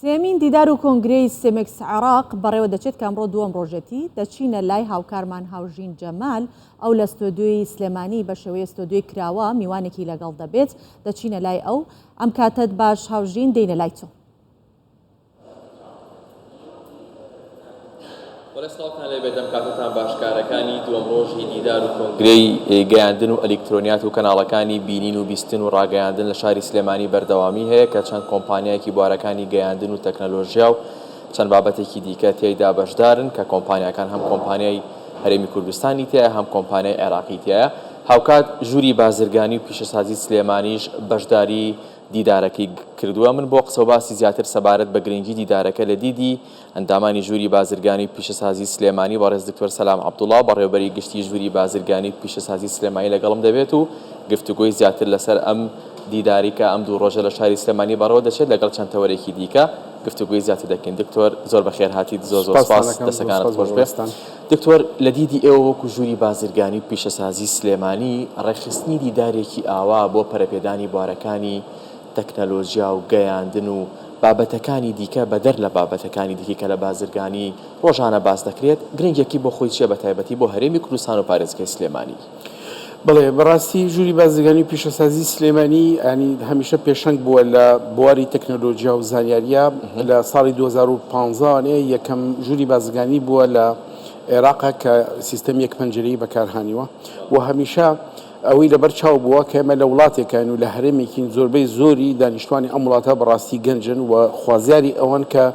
سێمین دیدار و کۆنگرەی سێمێکس عێراق بەڕێوە دەچێت کە ئەمڕۆ دووەم ڕۆژەتی دەچینە لای هاوکارمان هاوژین جەمال ئەو لە ستۆدیۆی سلێمانی بە شێوەیە ستۆدیۆی کراوە میوانێکی لەگەڵ دەبێت دەچینە لای ئەو ئەم کاتت باش هاوژین دێنە لای تۆ. وەلەسڵاوتان لێ بێتم کاتتان باشکارەکانی دووەم ڕۆژی دیدار و کۆنگرەی گەیاندن و ئەلکترۆنیات و کەناڵەکانی بینین و بیستن و ڕاگەیاندن لە شاری سلێمانی بەردەوامی هەیە کە چەند کۆمپانیایەکی بوارەکانی گەیاندن و تەکنەلۆژیا و چەند بابەتێکی دیکە تێیدا بەشدارن کە کۆمپانیاکان هەم کۆمپانیای هەرێمی کوردستانی تایە هەم کۆمپانیای عێراقی تایە. هاوکات ژووری بازرگانی و پیشەسازی سلێمانیش بەشداری دیدارەکەی کردووە. من بۆ قسە و باسی زیاتر سەبارەت بە گرنگی دیدارەکە لە دیدی ئەندامانی ژووری بازرگانی و پیشەسازی سلێمانی بەڕێز دکتۆر سەلام عەبدوڵڵا بەڕێوەبەری گشتی ژووری بازرگانی و پیشەسازی سلێمانی لەگەڵم دەبێت و گفتوگۆی زیاتر لەسەر ئەم دیداری کە ئەم دوو ڕۆژە لە شاری سلێمانی بەڕێوە دەچێت لەگەڵ چەند تەوەرێکی دیکە گفتوگۆی زیاتر دەکەین. دکتۆر زۆر بەخێر هاتیت، زۆر سپاس، دەستەکانت خۆش بێت. دکتۆر لە دیدی ئێوە وەکو ژووری بازرگانی و پیشەسازی سلێمانی ڕێکخستنی دیدارێکی ئاوا بۆ پەرەپێدانی بوارەکانی تەکنەلۆژیا و گەیاندن و بابەتەکانی دیکە بەدەر لە بابەتەکانی دیکە کە لە بازرگانی ڕۆژانە باس دەکرێت گرنگێکی بۆ خۆی چیە بە تایبەتی بۆ هەرێمی کوردستان و پارێزگای سلێمانی؟ بڵێ بەڕاستی ژووری بازرگانی و پیشەسازی سلێمانی ینی هەمیشە پێشەنگ بووە لە بواری تەکنەلۆژیا و زانیاریە. لە ساڵی 2015 یەکەم ژووری بازرگانی بووە لە عێراقا کە سیستەم یەک پەنجەرەیی بەکارهانیوە و هەمیشە ئەوەی لەبەر چاو بووە کە ئێمە لە وڵاتێکین و لە هەرێمێکین زۆربەی زۆری دانیشتوانی ئەم وڵاتە بەڕاستی گەنجن و خوازیاری ئەوەن کە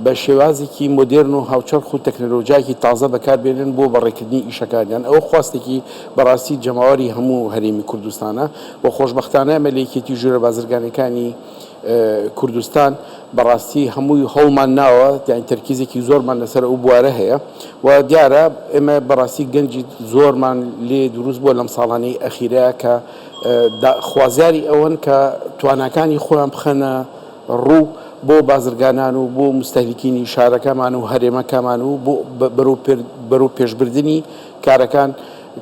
بە شێوازێکی مۆدێرن و هاوچەرخ و تەکنەلۆژیایەکی تازە بەکاربێنن بۆ بەڕێکردنی ئیشەکانیان. ئەوە خواستێکی بەڕاستی جەماوەری هەموو هەرێمی کوردستانە و خۆشبەختانە ئەمە لە یەکێتی ژوورە بازرگانەکانی کوردستان بەڕاستی هەمووی هەوڵمان ناوە یان تەرکیزێکی زۆرمان لەسەر ئەو بوارە هەیە و دیارە ئێمە بەڕاستی گەنجی زۆرمان لێ دروست بووە لەم ساڵانەی ئەخیرەیە کە خوازیاری ئەوەن کە تواناکانی خۆیان بخەنە ڕوو بۆ بازرگانان و بۆ مستەهلیکینی شارەکەمان و هەرێمەکەمان و بەرەو پێشبردننی کارەکان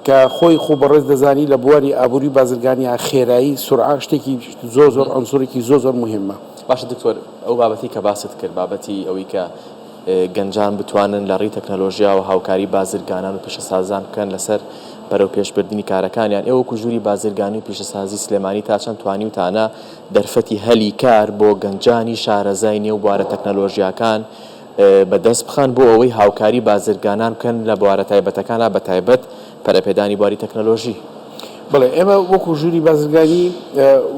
کە خۆی خۆ بەڕێز دەزانی لە بواری ئابووری بازرگانی خێرایی سورعا شتێکی زۆر ئەنسوورێکی زۆر مهمە. باشە دکتۆر، ئەو بابەتی کە باست کرد بابەتی ئەوەی کە گەنجان بتوانن لە ڕێی تەکنەلۆژیا و هاوکاری بازرگانان و پیشەسازان بکەن لەسەر بەرەو پێشبردننی کارەکانیان، ئێوە وەکو ژووری بازرگانی و پیشەسازی سلێمانی تا چەند توانی وتانە دەرفەتی هەلی کار بۆ گەنجانی شارەزای نێو بوارە تەکنەلۆژیاکان بەدەست بخەن بۆ ئەوەی هاوکاری بازرگانان بکەن لە بوارە تایبەتەکانە بە تایبەت پەرەپێدانی بواری تەکنەلۆژی؟ بڵێ ئێمە وەکو ژووری بازرگانی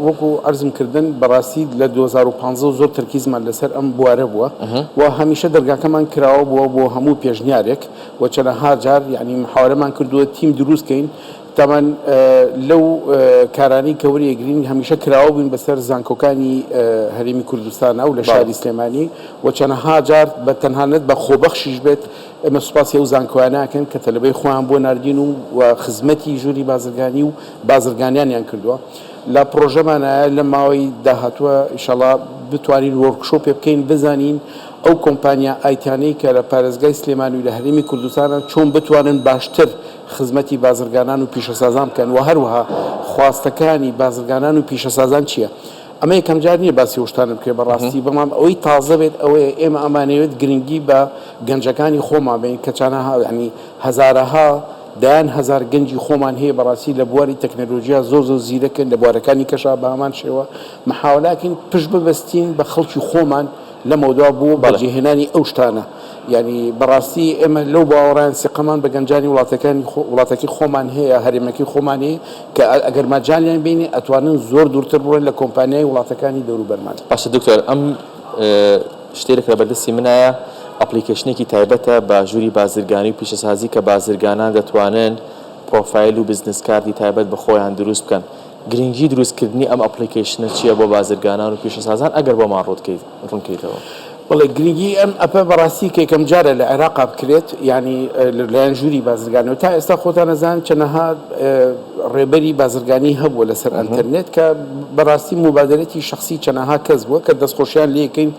وەکو عەرزم کردن بەڕاستی لە 2015 زۆر تەرکیزمان لەسەر ئەم بوارە بووە و هەمیشە دەرگاکەمان کراوە بووە بۆ هەموو پێشنیارێک و چەندەها جار یعنی محاورەمان کردووە تیم دروستکەین تامان لەو کارانی کە وەریەگرین هەمیشە کراوە بووین بەسەر زانکۆکانی هەرێمی کوردستانە و لە شاری سلێمانی و چەندەها جار بە تەنهانەت بە خۆبەخشیش بێت ئێمە سوپاسی ئەو زانکۆیانەکەن کە تەلەبەی خۆیان بۆ ناردین و خزمەتی ژووری بازرگانی و بازرگانیانیان کردووە. لە پرۆژەمانایە لە ماوەی داهاتووە ئینشەڵا بتوانین وەرکشۆپێ بکەین بزانین ئەو کۆمپانیا ئایتیانەی کە لە پارێزگای سلێمانی و لە هەرێمی کوردستانە چۆن بتوانن باشتر خزمەتی بازرگانان و پیشەسازان بکەن و هەروەها خواستەکانی بازرگانان و پیشەسازان چییە. ئەمە یەکەم جار نییە باسی ئەوشتانە بکرێ بەڕاستی بەڵام ئەوەی تازە بێت ئەوەیە ئێمە ئەمانەوێت گرنگی بە گەنجەکانی خۆمان بین کە چانەها ینی هەزارەها دایان هەزار گەنجی خۆمان هەیە بەڕاستی لە بواری تەکنەلۆژیا زۆر زیرەکن لە بوارەکانی کەشا بە هەمان شێوە محاولاکین پشت ببەستین بە خەڵکی خۆمان لە مەودوا بوو بەجێهێنانی ئەو شتانە. یعنی بەڕاستی ئێمە لەو باوەڕیان سقەمان بە گەنجانی وڵاتەکەی خۆمان هەیە هەرێمەکەی خۆمان هەیە کە ئەگەر ماجالیان بینی ئەتوانن زۆر دوورتر بڕۆن لە کۆمپانیای وڵاتەکانی دەوروبەرمان. باشە دکتۆر، ئەم شتێک لە بەردەستی منایە ئەپلیکیشنێکی تایبەتە بە ژووری بازرگانی و پیشەسازی کە بازرگانان دەتوانن پرۆفایل و بزنس کاردی تایبەت بە خۆیان دروست بکەن. گرنگی دروستکردنی ئەم ئەپلیکیشنە چییە بۆ بازرگانان و پیشەسازان ئەگەر بۆمان ڕوونکەیتەوە؟ بەڵێ گرنگی ئەم ئەپە بەڕاستی کە یەکەم جارە لە عێراقا بکرێت ینی لەلایەن ژووری بازرگانی و تا ئێستا خۆتان نەزان چەندەها ڕێبەری بازرگانی هەبووە لەسەر ئەنتەرنێت کە بەڕاستی مبادرەتی شخصی چەندەها کەس بووە کە دەستخۆشیان لێکەین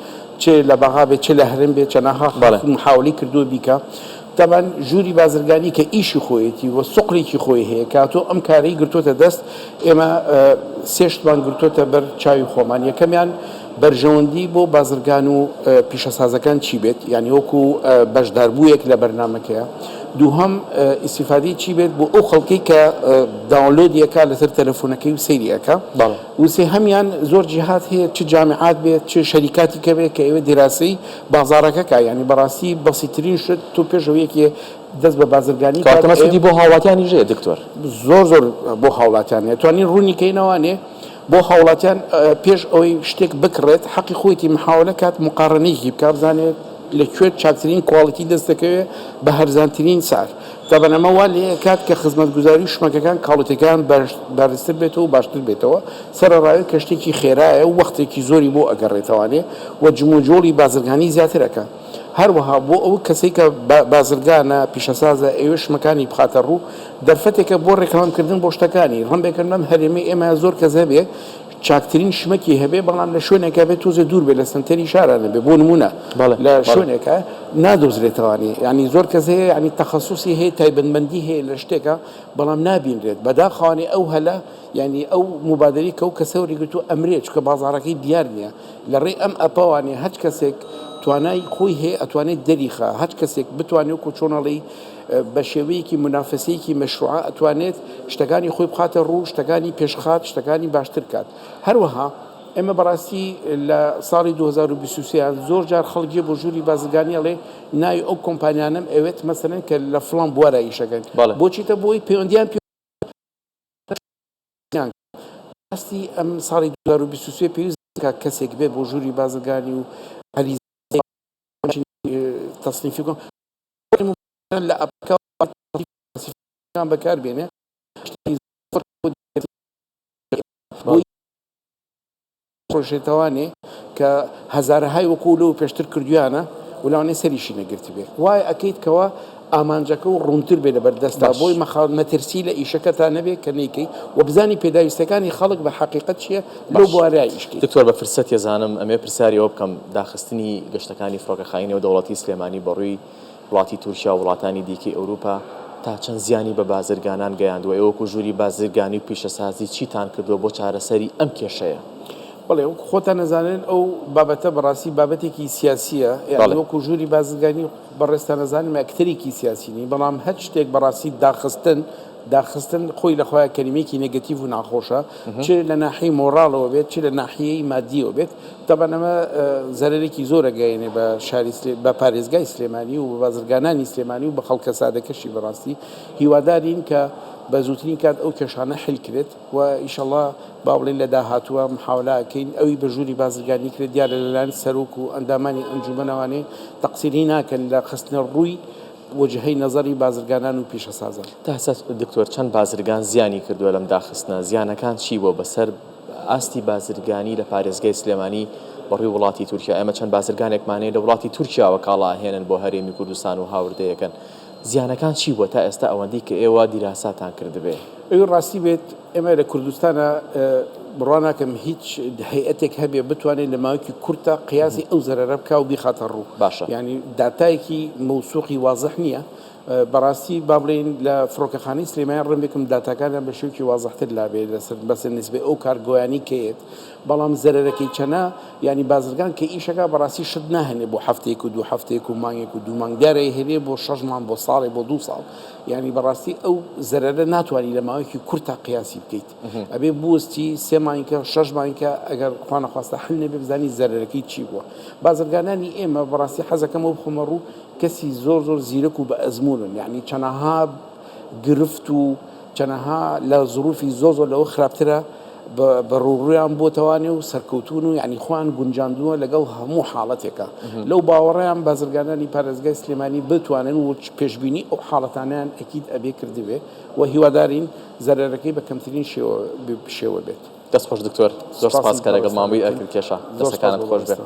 چێ لە بەغا بێت چێ لە هەرێم بێت چەندەها محاولی کردووە بیکە. تامان ژووری بازرگانی کە ئیشی خۆیەتی و سوقلێکی خۆی هەیە کاتۆ ئەم کارەی گرتوۆتە دەست ئێمە سێشتمان گرتوۆتە بەر چاوی خۆمان. یەکەمیان بەرژەوەندی بۆ بازرگان و پیشەسازەکان چی بێت یعنی وەکو بەشداربوویەک لە بەرنامەکەیە دووهەم ئیسیفادی چی بێت بۆ ئەو خەڵکی کە داونلۆدیەکە لەسەر تەلەفۆنەکەی و سەیریەکە وسێ هەمیان زۆر جیهات هەیە چ جامعات بێت چ شەریکاتی کە بێت کە ئێوە دیراسی بازارەکەکە ینی بەڕاستی بەسیترین شت تۆ پێشەوەیەکی دەست بە بازرگانی کاتەمەسەدی بۆ هاوڵاتیانی ژێ دکتۆر زۆر بۆ هاوڵاتیان توانین ڕوونی کەینەوانێ بۆ هاوڵاتیان پێش ئەوەی شتێک بکڕێت حەقی خۆیتی محاولە کات مقارنەیەکی بکات بزانێت لەکوێ چاکترین کواڵیتی دەست دەکەوێت بە هەرزانترین سار تەبەنەمە وا لێ کات کە خزمەتگوزاری شمەکەکان کاڵوتەکان بەرزتر بێتەوە و باشتر بێتەوە سەرڕاوی کە شتێکی خێرایە و وەختێکی زۆری بۆ ئەگەڕێتەوانێ و جموجۆڵی بازرگانی زیاترەکە هەروەها بۆ ئەو کەسێک کە بازرگانە پیشەسازە ئێوە شمەکانی بخاتە ڕوو دەرفەتێکە بۆ ڕێکڵامکردن بۆ شتەکانی ڕەنبێکن لەم هەرێمی ئێمە زۆر کەس هەبێ چاکترین شمەکی هەبێ بەڵام لە شوێنێکە بێت تۆزە دوور بێ لە سنتەری شارانە بێ بۆ نمونە لە شوێنێکە نادۆزرێتەوانی ینی زۆر کەس هەیە ینی تەخەسوسی هەیە تایبەتمەندی هەیە لە شتێکە بەڵام نابینرێت بەداخوانێ ئەو هەلە ینی ئەو مبادری کە و کەسەوری گوتو ئەمرێت چکە بازارەکەی دیار نییە لە ڕێ ئەم ئەپەوانێ هەچ کەسێک توانای خۆی هەیە ئەتوانێت دەریخە هەچ کەسێک بتوانێت و چۆنەڵی بە شێوەیەکی منافسەیەکی مەشروع ئەتوانێت شتەکانی خۆی بخاتە ڕوو شتەکانی پێشخات شتەکانی باشتر کات هەروەها ئێمە بەڕاستی لە ساڵی 2023 زۆر جار خەڵکی بۆ ژووری بازرگانی ئەڵێ ناوی ئەو کۆمپانیانم ئەوێت مەسەلەن کە لە فڵان بوارە ئیشەکەن بۆچیتە بۆی پەیوەندیان ئەستی ئەم ساڵی 2023 پێویست کەسێک بێ بۆ ژووری بازرگانی و هەری تصنیفی کۆم لە ئەپکان بەکار بێنێ ڕۆژێتەوانێ کە هەزارەهای وەکوولە و پێشتر کردویانە ولاوانێ سەریشی نەگرتی بێ وای ئەکەیتکەوە ئامانجەکە و ڕوونتر بێ لە بەردەستا بۆی مەترسی لە ئیشەکەتان نەبێ کە نیکەی و بزانی پێداویستەکانی خەڵک بە حقیقت چییە لەو بوارای ئیشکی دکتۆر بە فرسەت ێزانم ئەمێ پرسیاریەوە بکەم داخستنی گەشتەکانی فڕۆکەخاینی و دەوڵەتی سلێمانی بەڕووی وڵاتی تورکیا و وڵاتانی دیکەی ئەوروپا تا چەند زیانی بە بازرگانان گەیاندووە ئێوەکو ژووری بازرگانی و پیشەسازی چیتان کردووە بۆ چارەسەری ئەم کێشەیە بەڵێ خۆتان نەزانن ئەو بابەتە بەڕاستی بابەتێکی سیاسیە وەکو ژووری بازرگانی بەڕێستان نەزانم ئەکتەرێکی سیاسینی بەڵام هەچ شتێک بەڕاستی داخستن خۆی لەخوای کەلیمێکی نێگەتیڤ و ناخۆشە چ لە ناحیەی مۆڕاڵەوە بێت چ لە ناحیەی مادیەوە بێت تەبەنەمە زەرێکی زۆرە گەیەنێ بە شاری بە پارێزگای سلێمانی و بە بازرگانانی سلێمانی و بە خەڵکە سادەکەشی بەڕاستی هیوادارین کە بە زووترین کات ئەو کێشانە حلکرێت و ئیشەڵڵا با بڵێن لە داهاتووە محاولاکەین ئەوی بە ژووری بازرگانی کرێت دیارە لەلایەن سەرۆک و ئەندامانی ئەنجومەنەوانێ تەقسیری ناکەن لە خستنە ڕووی وجهەی نەزەری بازرگانان و پیشەسازان تا ئێستا دکتۆر چەند بازرگان زیانی کردووە لەم داخستنە زیانەکان چی بۆ بەسەر ئاستی بازرگانی لە پارێزگای سلێمانی بەڕووی وڵاتی تورکیا ئێمە چەند بازرگانێکمانەیە لە وڵاتی تورکیاوە کاڵاهێنن بۆ هەرێمی کوردستان و هاوردەیەکەن زیانەکان چی بووە تا ئێستا ئەوەندەی کە ئێوە دیراساتان کردبێ ئەوی ڕاستی بێت ئێمە لە کوردستانە بڕواناکەم هیچ هەیئەتێک هەبێ بتوانێت لە ماوەیەکی کورتە قیاسی ئەو زەرەرە بکا و بیخاتە ڕوو باشە ینی داتایەکی مەوسوقی وازح نییە بەڕاستی با بڵێن لە فڕۆکەخانەی سلێمانی ڕێمێکم داتاکانیان بە شێوکی وازحتر لابێ لەسەر بەسەر نسبێ ئەو کارگۆیانی کەیت بەڵام زەرەرەکەی چەنە ینی بازرگان کە ئیشەکە بەڕاستی شت ناهێنێ بۆ هەفتەیەک و دوو هەفتەیەک و مانگێک و دوو مانگ دیارە هێنێ بۆ 6 مانگ بۆ ساڵێ بۆ 2 ساڵ ینی بەڕاستی ئەو زەرەرە ناتوانانی لە ماوەیەکی کورتا قیاسی بکەیت ئەبێ بوەستی 3 مانگکە 6 مانگکە ئەگەر خوا نەخواستە حل نەبێ بزانی زەرەرەکەی چی بووە بازرگانانی ئێمە بەڕاستی حەزەکەمەوە بخۆمە ڕوو کەسی زۆر زیرەک و بە ئەزمونن یعنی چەنەها گرفت و چەنەها لە ظروفی زۆر لەوە خراپترە بە ڕوڕویان بۆتەوانێ و سەرکەوتون و یعنی خوان گونجاندووە لەگەڵ هەموو حاڵەتێکە لەو باوەڕیان بازرگانانی پارێزگای سلێمانی بتوانن و پێشبینی ئەو حاڵەتانیان ئەکید ئەبێ کردبێ و هیوادارین زەرەرەکەی بە کەمترین شێوە بێت دەست خۆش دکتۆر زۆر سپاس کە لەگەڵ مامۆی ئەرکرد کێشە دەستەکانت خۆش بێت